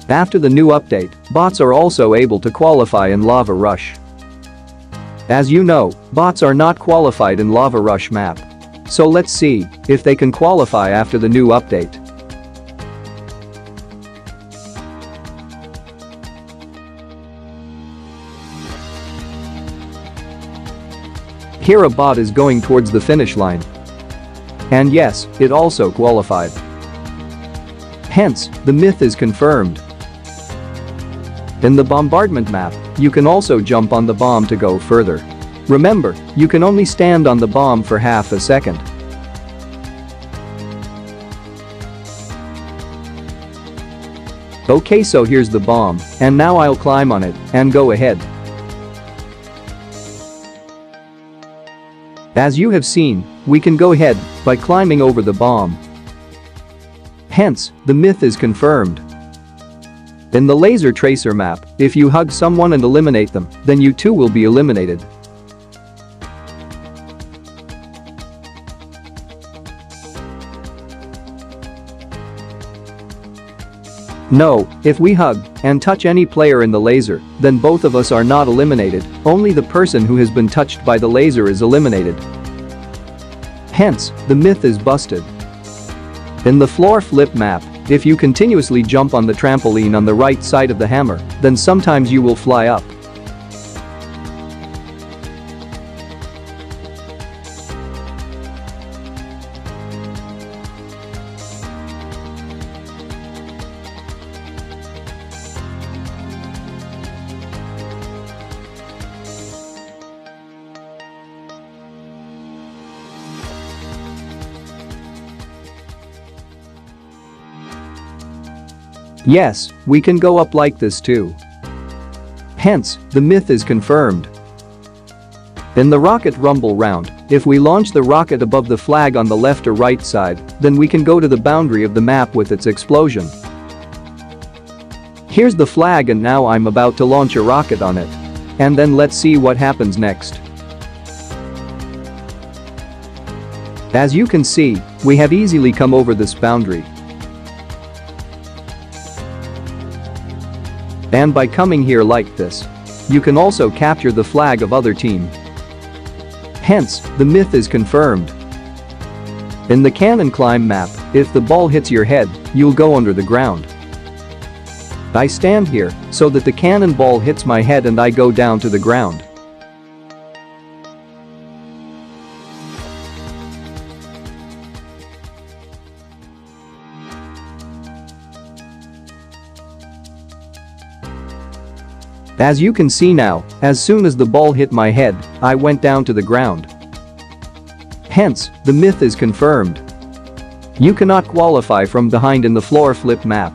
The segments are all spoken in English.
After the new update, bots are also able to qualify in Lava Rush. As you know, bots are not qualified in Lava Rush map. So let's see if they can qualify after the new update. Here a bot is going towards the finish line. And yes, it also qualified. Hence, the myth is confirmed. In the bombardment map, you can also jump on the bomb to go further. Remember, you can only stand on the bomb for half a second. Okay, so here's the bomb, and now I'll climb on it and go ahead. As you have seen, we can go ahead by climbing over the bomb. Hence, the myth is confirmed. In the laser tracer map, if you hug someone and eliminate them, then you too will be eliminated. No, if we hug and touch any player in the laser, then both of us are not eliminated, only the person who has been touched by the laser is eliminated. Hence, the myth is busted. In the floor flip map, if you continuously jump on the trampoline on the right side of the hammer, then sometimes you will fly up. Yes, we can go up like this too. Hence, the myth is confirmed. In the rocket rumble round, if we launch the rocket above the flag on the left or right side, then we can go to the boundary of the map with its explosion. Here's the flag and now I'm about to launch a rocket on it. And then let's see what happens next. As you can see, we have easily come over this boundary. And by coming here like this, you can also capture the flag of other team. Hence, the myth is confirmed. In the cannon climb map, if the ball hits your head, you'll go under the ground. I stand here so that the cannonball hits my head and I go down to the ground. As you can see now, as soon as the ball hit my head, I went down to the ground. Hence, the myth is confirmed. You cannot qualify from behind in the floor flip map.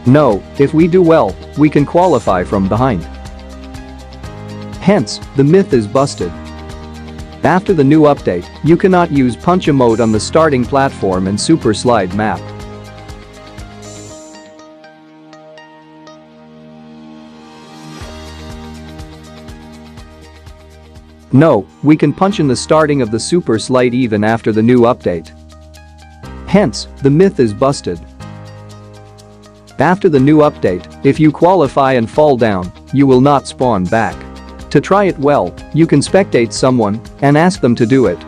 No, if we do well, we can qualify from behind. Hence, the myth is busted. After the new update, you cannot use punch mode on the starting platform and super slide map. No, we can punch in the starting of the super slide even after the new update. Hence, the myth is busted. After the new update, if you qualify and fall down, you will not spawn back. To try it well, you can spectate someone and ask them to do it.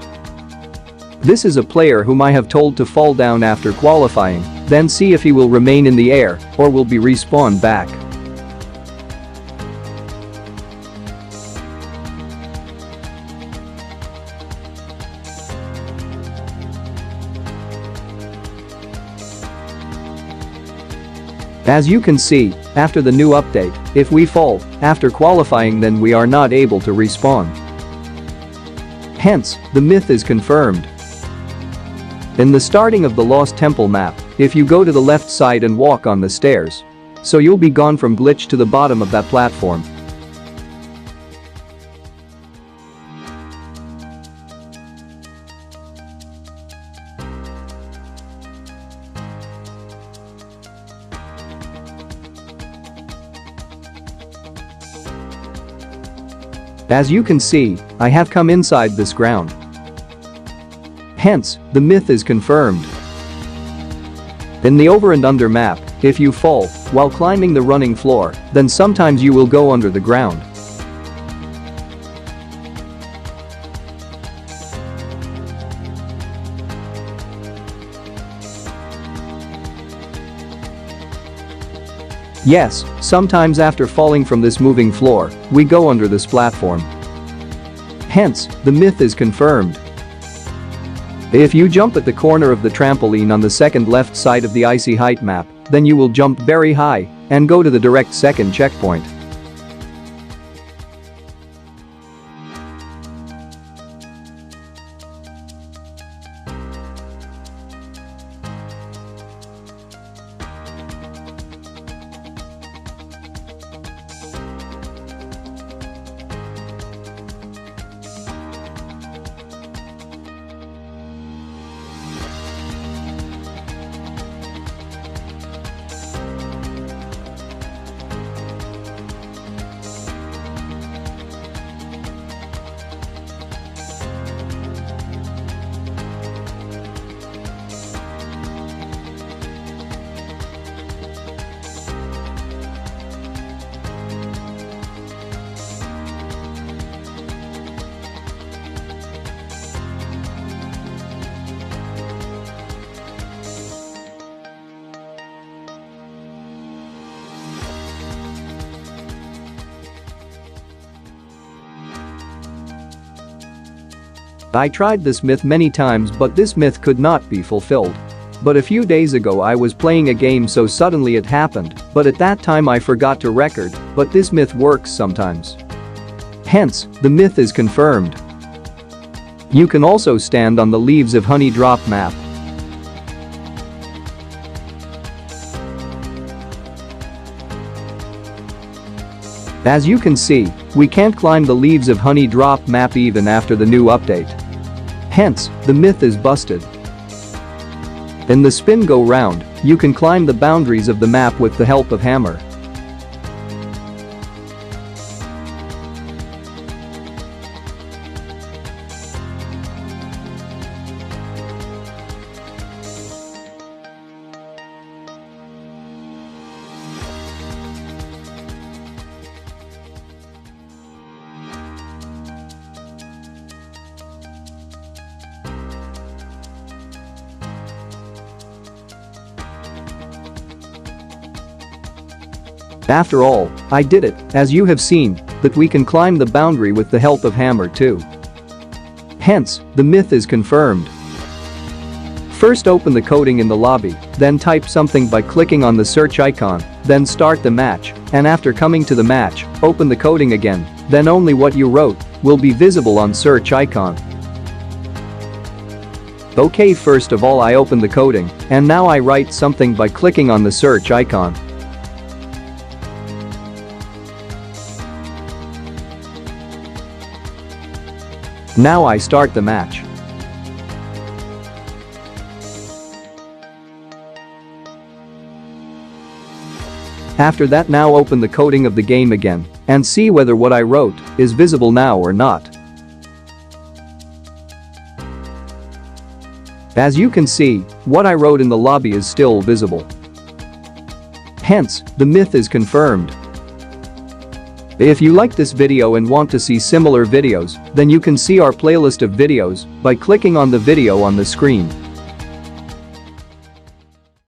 This is a player whom I have told to fall down after qualifying, then see if he will remain in the air or will be respawned back. As you can see, after the new update, if we fall after qualifying, then we are not able to respawn. Hence, the myth is confirmed. In the starting of the Lost Temple map, if you go to the left side and walk on the stairs, so you'll be gone from glitch to the bottom of that platform. As you can see, I have come inside this ground. Hence, the myth is confirmed. In the over and under map, if you fall while climbing the running floor, then sometimes you will go under the ground. Yes, sometimes after falling from this moving floor, we go under this platform. Hence, the myth is confirmed. If you jump at the corner of the trampoline on the second left side of the icy height map, then you will jump very high and go to the direct second checkpoint. I tried this myth many times, but this myth could not be fulfilled. But a few days ago I was playing a game, so suddenly it happened, but at that time I forgot to record, but this myth works sometimes. Hence, the myth is confirmed. You can also stand on the Leaves of Honey drop map. As you can see, we can't climb the Leaves of Honey drop map even after the new update. Hence, the myth is busted. In the spin go round, you can climb the boundaries of the map with the help of hammer. After all, I did it, as you have seen, that we can climb the boundary with the help of hammer too. Hence, the myth is confirmed. First open the coding in the lobby, then type something by clicking on the search icon, then start the match, and after coming to the match, open the coding again, then only what you wrote will be visible on search icon. Okay, first of all I open the coding, and now I write something by clicking on the search icon. Now I start the match. After that, now open the coding of the game again and see whether what I wrote is visible now or not. As you can see, what I wrote in the lobby is still visible. Hence, the myth is confirmed. If you like this video and want to see similar videos, then you can see our playlist of videos by clicking on the video on the screen.